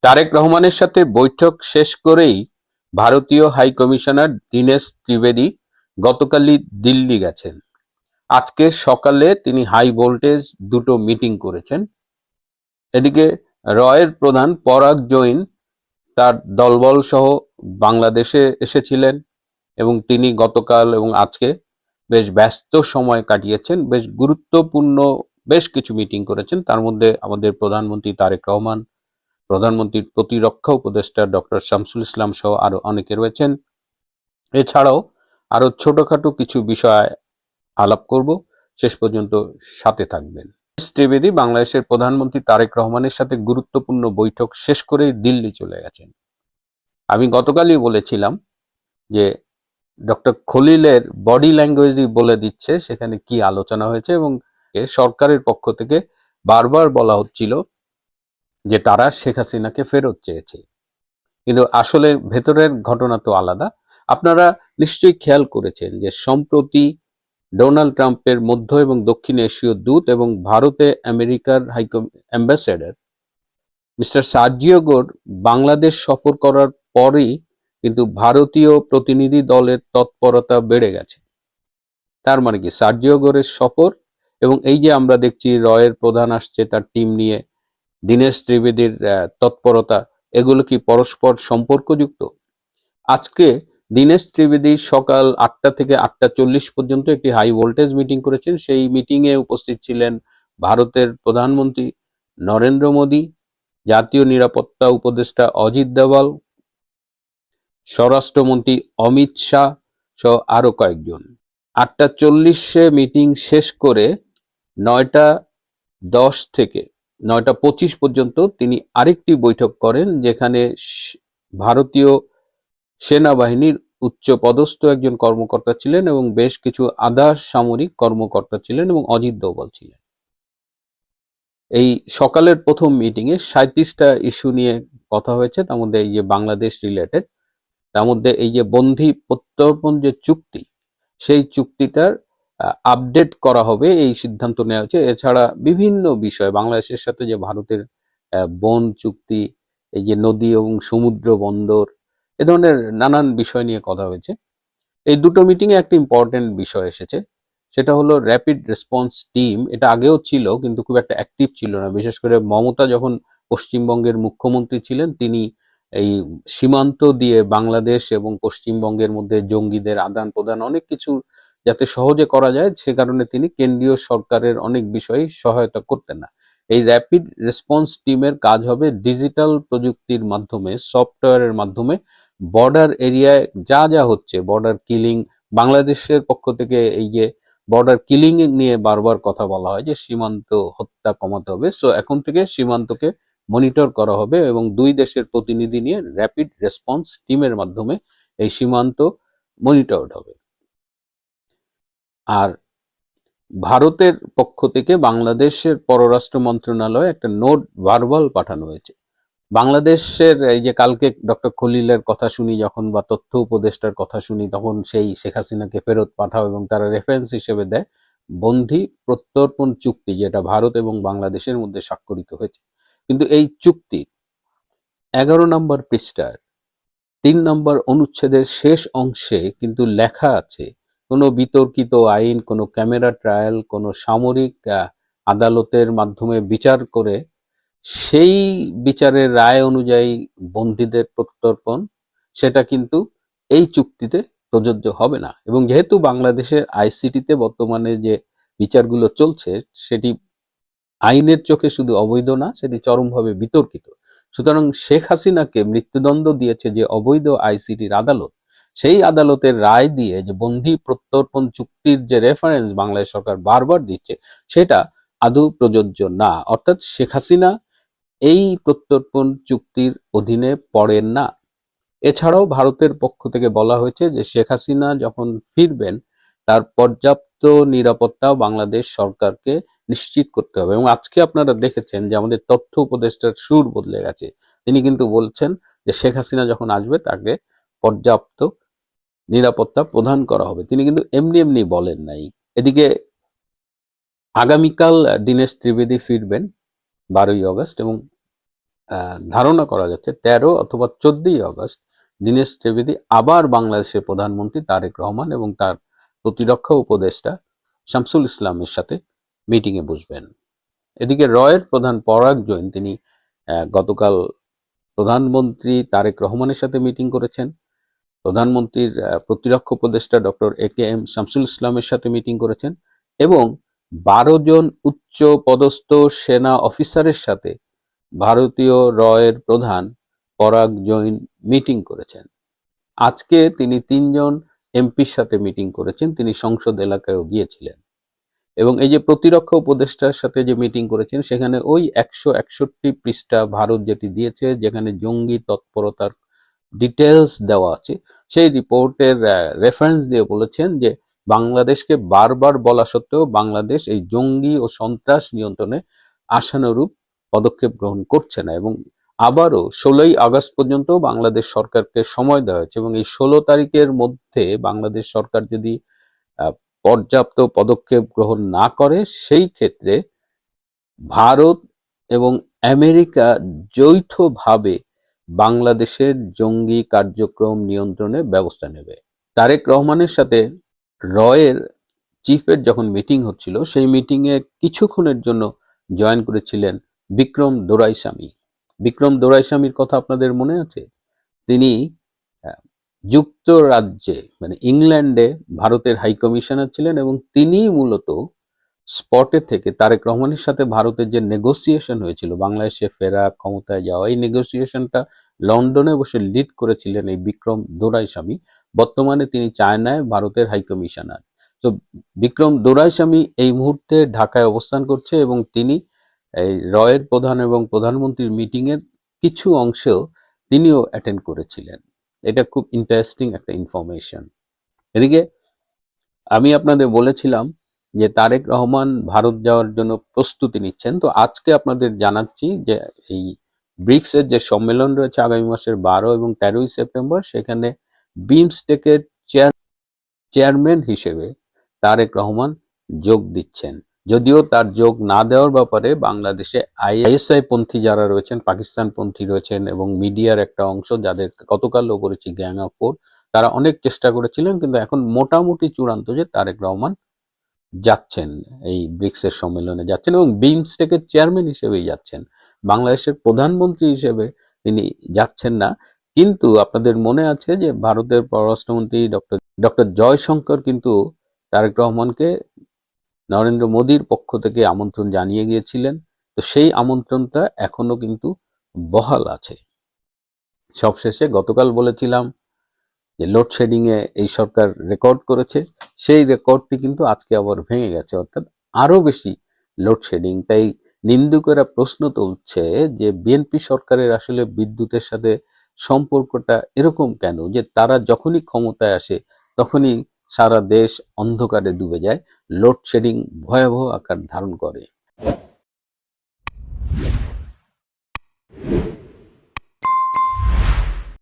তারেক রহমানের সাথে বৈঠক শেষ করেই ভারতীয় হাই কমিশনার দীনেশ ত্রিবেদী গতকালই দিল্লি গেছেন। আজকে সকালে তিনি হাই ভোল্টেজ দুটো মিটিং করেছেন। এদিকে রয়ের প্রধান পরাগ জৈন তার দলবল সহ বাংলাদেশে এসেছিলেন এবং তিনি গতকাল এবং আজকে বেশ ব্যস্ত সময় কাটিয়েছেন। বেশ গুরুত্বপূর্ণ বেশ কিছু মিটিং করেছেন। তার মধ্যে আমাদের প্রধানমন্ত্রী তারেক রহমান, প্রধানমন্ত্রীর প্রতিরক্ষা উপদেষ্টা ডক্টর শামসুল ইসলাম সহ আরো অনেকে রয়েছেন। এছাড়াও আরো ছোটখাটো কিছু বিষয় আলাপ করব। শেষ পর্যন্ত সাথে থাকবেন। ত্রিবেদী বাংলাদেশের প্রধানমন্ত্রী তারেক রহমানের সাথে গুরুত্বপূর্ণ বৈঠক শেষ করেই দিল্লি চলে গেছেন। আমি গতকালই বলেছিলাম যে ডক্টর খলিলের বডি ল্যাঙ্গুয়েজই বলে দিচ্ছে সেখানে কি আলোচনা হয়েছে, এবং সরকারের পক্ষ থেকে বারবার বলা হচ্ছিল যে তারা শেখ হাসিনাকে ফেরত চেয়েছে, কিন্তু আসলে ভেতরের ঘটনা তো আলাদা। আপনারা নিশ্চয়ই খেয়াল করেছেন যে সম্প্রতি ডোনাল্ড ট্রাম্পের মধ্য এবং দক্ষিণ এশীয় দূত এবং ভারতে আমেরিকার অ্যাম্বাসেডর মিস্টার সার্জিও গোর বাংলাদেশ সফর করার পরই কিন্তু ভারতীয় প্রতিনিধি দলের তৎপরতা বেড়ে গেছে। তার মানে কি, সার্জিও গোরের সফর এবং এই যে আমরা দেখছি রয়ের প্রধান আসছে তার টিম নিয়ে, দীনেশ ত্রিবেদীর তৎপরতা, এগুলো কি পরস্পর সম্পর্কযুক্ত? আজকে দীনেশ ত্রিবেদী সকাল 8টা থেকে 8টা 40 পর্যন্ত একটি হাই ভোল্টেজ মিটিং করেছেন। সেই মিটিং এ উপস্থিত ছিলেন ভারতের প্রধানমন্ত্রী নরেন্দ্র মোদী, জাতীয় নিরাপত্তা উপদেষ্টা অজিত দোভাল, স্বরাষ্ট্রমন্ত্রী অমিত শাহ সহ আরো কয়েকজন। 8টা 40 মিটিং শেষ করে 9টা 10 থেকে 9টা 25 পর্যন্ত তিনি আরেকটি বৈঠক করেন, যেখানে ভারতীয় সেনাবাহিনীর উচ্চ পদস্থ একজন কর্মকর্তা ছিলেন এবং বেশ কিছু আধা সামরিক কর্মকর্তা ছিলেন এবং অজিত দোভাল ছিলেন। এই সকালের প্রথম মিটিং এ 37টা ইস্যু নিয়ে কথা হয়েছে। তার মধ্যে এই যে বাংলাদেশ রিলেটেড, তার মধ্যে এই যে বন্ধি প্রত্যর্পণ যে চুক্তি, সেই চুক্তিটার আপডেট করা হবে এই সিদ্ধান্ত নেওয়া হয়েছে। এছাড়া বিভিন্ন বিষয়, বাংলাদেশের সাথে যে ভারতের বন চুক্তি, এই যে নদী এবং সমুদ্র বন্দর, এ ধরনের নানান বিষয় নিয়ে কথা হয়েছে। এই দুটো মিটিং এ একটা ইম্পর্টেন্ট বিষয় এসেছে, সেটা হলো র্যাপিড রেসপন্স টিম। এটা আগেও ছিল কিন্তু খুব একটা অ্যাক্টিভ ছিল না। বিশেষ করে মমতা যখন পশ্চিমবঙ্গের মুখ্যমন্ত্রী ছিলেন, তিনি এই সীমান্ত দিয়ে বাংলাদেশ এবং পশ্চিমবঙ্গের মধ্যে জঙ্গিদের আদান প্রদান অনেক কিছু যাতে সহজে করা যায়, সে কারণে তিনি কেন্দ্রীয় সরকারের অনেক বিষয়ে সহায়তা করতেন না। এই র্যাপিড রেসপন্স টিমের কাজ হবে ডিজিটাল প্রযুক্তির মাধ্যমে, সফটওয়্যারের মাধ্যমে বর্ডার এরিয়ায় যা যা হচ্ছে, বর্ডার কিলিং, বাংলাদেশের পক্ষ থেকে এই যে বর্ডার কিলিং নিয়ে বারবার কথা বলা হয় যে সীমান্ত হত্যা কমাতে হবে। সো এখন থেকে সীমান্তকে মনিটর করা হবে এবং দুই দেশের প্রতিনিধি নিয়ে র্যাপিড রেসপন্স টিমের মাধ্যমে এই সীমান্ত মনিটরড হবে। আর ভারতের পক্ষ থেকে বাংলাদেশের পররাষ্ট্র মন্ত্রণালয়ে একটা নোট ভার্বাল পাঠানো হয়েছে। বাংলাদেশের এই যে কালকে ডক্টর খলিলের কথা শুনি যখন, বা তথ্য উপদেষ্টার কথা শুনি, তখন সেই শেখ হাসিনাকে ফেরত পাঠাও এবং তারা রেফারেন্স হিসেবে দেয় বন্ধি প্রত্যর্পণ চুক্তি, যেটা ভারত এবং বাংলাদেশের মধ্যে স্বাক্ষরিত হয়েছে। কিন্তু এই চুক্তি 11 নম্বর পৃষ্ঠার 3 নম্বর অনুচ্ছেদের শেষ অংশে কিন্তু লেখা আছে, কোনো বিতর্কিত আইন, কোনো ক্যামেরা ট্রায়াল, কোনো সামরিক আদালতের মাধ্যমে বিচার করে সেই বিচারের রায় অনুযায়ী বন্দীদের প্রত্যর্পণ, সেটা কিন্তু এই চুক্তিতে প্রযোজ্য হবে না। এবং যেহেতু বাংলাদেশের আইসিটিতে বর্তমানে যে বিচারগুলো চলছে সেটি আইনের চোখে শুধু অবৈধ না, সেটি চরমভাবে বিতর্কিত। সুতরাং শেখ হাসিনাকে মৃত্যুদণ্ড দিয়েছে যে অবৈধ আইসিটির আদালত, সেই আদালতের রায় দিয়ে যে বন্দী প্রত্যর্পণ চুক্তির যে রেফারেন্স বাংলাদেশ সরকার বারবার দিচ্ছে, সেটা আদৌ প্রযোজ্য না। অর্থাৎ শেখ হাসিনা এই প্রত্যর্পণ চুক্তির অধীনে পড়েন না। এছাড়াও ভারতের পক্ষ থেকে বলা হয়েছে যে শেখ হাসিনা যখন ফিরবেন তার পর্যাপ্ত নিরাপত্তাও বাংলাদেশ সরকারকে নিশ্চিত করতে হবে। এবং আজকে আপনারা দেখেছেন যে আমাদের তথ্য উপদেষ্টার সুর বদলে গেছে। তিনি কিন্তু বলছেন যে শেখ হাসিনা যখন আসবে তাকে পর্যাপ্ত নিরাপত্তা প্রদান করা হবে। তিনি কিন্তু এমনি এমনি বলেন নাই। এদিকে আগামীকাল দীনেশ ত্রিবেদী ফিরবেন 12ই আগস্ট, এবং ধারণা করা যাচ্ছে 13 অথবা 14ই আগস্ট দীনেশ ত্রিবেদী আবার বাংলাদেশের প্রধানমন্ত্রী তারেক রহমান এবং তার প্রতিরক্ষা উপদেষ্টা শামসুল ইসলামের সাথে মিটিংয়ে বসবেন। এদিকে রয়ের প্রধান পরাগ জৈন তিনি গতকাল প্রধানমন্ত্রী তারেক রহমানের সাথে মিটিং করেছেন। প্রধানমন্ত্রীর প্রতিরক্ষা উপদেষ্টা ডক্টর AKM শামসুল ইসলামের সাথে মিটিং করেছেন এবং 12 জন উচ্চ পদস্থ সেনা অফিসারের সাথে ভারতীয় রয়ের প্রধান পরাগ জৈন মিটিং করেছেন। আজকে তিনি 3 জন এমপির সাথে মিটিং করেছেন, তিনি সংসদ এলাকায়ও গিয়েছিলেন এবং এই যে প্রতিরক্ষা উপদেষ্টার সাথে যে মিটিং করেছেন সেখানে ওই 161 পৃষ্ঠা ভারত যেটি দিয়েছে যেখানে জঙ্গি তৎপরতার ডিটেলস দেওয়া আছে সেই রিপোর্টের রেফারেন্স দিয়ে বলেছেন যে বাংলাদেশকে বারবার বলা সত্ত্বেও বাংলাদেশ এই জঙ্গি ও সন্ত্রাস নিয়ন্ত্রণে আশানুরূপ পদক্ষেপ গ্রহণ করছে না এবং আবারও 16ই আগস্ট পর্যন্ত বাংলাদেশ সরকারকে সময় দেওয়া হয়েছে এবং এই 16 তারিখের মধ্যে বাংলাদেশ সরকার যদি পর্যাপ্ত পদক্ষেপ গ্রহণ না করে সেই ক্ষেত্রে ভারত এবং আমেরিকা যৌথভাবে বাংলাদেশের জঙ্গি কার্যক্রম নিয়ন্ত্রণে ব্যবস্থা নেবে। তারেক রহমানের সাথে রয়ের চিফের যখন মিটিং হচ্ছিল সেই মিটিংয়ে কিছুক্ষণের জন্য জয়েন করেছিলেন বিক্রম দোরাইস্বামী। বিক্রম দোরাইস্বামীর কথা আপনাদের মনে আছে? তিনি যুক্তরাজ্যে মানে ইংল্যান্ডে ভারতের হাই কমিশনার ছিলেন এবং তিনি মূলত স্পটে থেকে তারেক রহমানের সাথে ভারতের যে নেগোসিয়েশন হয়েছিল বাংলাদেশে ফেরা ক্ষমতায় যাওয়া এই নেগোসিয়েশনটা লন্ডনে বসে লিড করেছিলেন এই বিক্রম দোরাইস্বামী। বর্তমানে তিনি চায়নায় ভারতের হাই কমিশনার। তো বিক্রম দোরাইস্বামী এই মুহূর্তে ঢাকায় অবস্থান করছে এবং তিনি এই রয়ের প্রধান এবং প্রধানমন্ত্রীর মিটিং এর কিছু অংশেও তিনিও অ্যাটেন্ড করেছিলেন। এটা খুব ইন্টারেস্টিং একটা ইনফরমেশন। এদিকে আমি আপনাদের বলেছিলাম যে তারেক রহমান ভারত যাওয়ার জন্য প্রস্তুতি নিচ্ছেন। তো আজকে আপনাদের জানাচ্ছি যে এই ব্রিক্সের যে সম্মেলন রয়েছে আগামী মাসের 12 এবং 13ই সেপ্টেম্বর সেখানে বিমস্টেকের চেয়ারম্যান হিসেবে তারেক রহমান যোগ দিচ্ছেন। যদিও তার যোগ না দেওয়ার ব্যাপারে বাংলাদেশে ISI পন্থী যারা রয়েছেন, পাকিস্তান পন্থী রয়েছেন এবং মিডিয়ার একটা অংশ যাদের গতকালও করেছি গ্যাং অফ ফোর, তারা অনেক চেষ্টা করেছিলেন কিন্তু এখন মোটামুটি চূড়ান্ত যে তারেক রহমান যাচ্ছেন এই ব্রিক্সের সম্মেলনে যাচ্ছেন এবং বিমস্টেকের চেয়ারম্যান হিসেবেই যাচ্ছেন, বাংলাদেশের প্রধানমন্ত্রী হিসেবে তিনি যাচ্ছেন না। কিন্তু আপনাদের মনে আছে যে ভারতের পররাষ্ট্রমন্ত্রী ডক্টর জয়শঙ্কর কিন্তু তারেক রহমানকে নরেন্দ্র মোদীর পক্ষ থেকে আমন্ত্রণ জানিয়ে গিয়েছিলেন। তো সেই আমন্ত্রণটা এখনো কিন্তু বহাল আছে। সবশেষে গতকাল বলেছিলাম যে লোডশেডিং এ এই সরকার রেকর্ড করেছে, সেই রেকর্ডটি কিন্তু আজকে আবার ভেঙে গেছে, অর্থাৎ আরো বেশি লোডশেডিং। তাই নিন্দুকেরা প্রশ্ন তুলছে যে বিএনপি সরকারের আসলে বিদ্যুতের সাথে সম্পর্কটা এরকম কেন যে তারা যখনই ক্ষমতায় আসে তখনই সারা দেশ অন্ধকারে ডুবে যায়, লোডশেডিং ভয়াবহ আকার ধারণ করে।